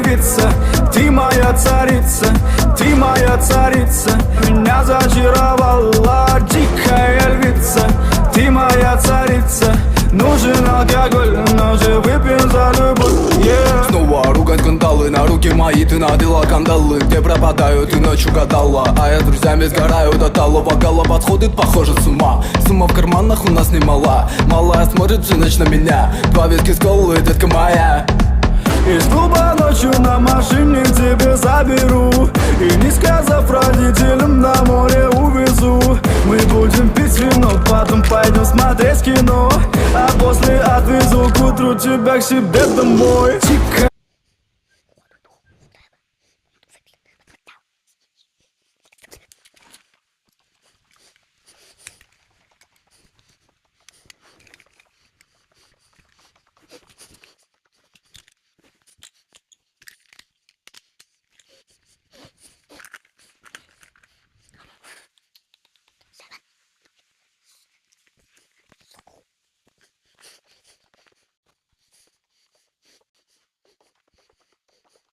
львица, ты моя царица, ты моя царица. Меня зачаровала дикая львица, ты моя царица. Нужен алкоголь, но же выпьем за любовь, yeah. Снова ругать кандалы, на руки мои ты надела кандалы. Где пропадаю, ты ночью гадала, а я с друзьями сгораю до талого. Голова сходит, похоже, с ума. Сумма в карманах у нас немала. Малая смотрит всю ночь на меня. 2 виски с колой, детка моя. Из клуба ночью на машине тебе заберу, и не сказав родителям, на море увезу. Мы будем пить вино, потом пойдем смотреть кино, а после отвезу к утру тебя к себе домой. Тихо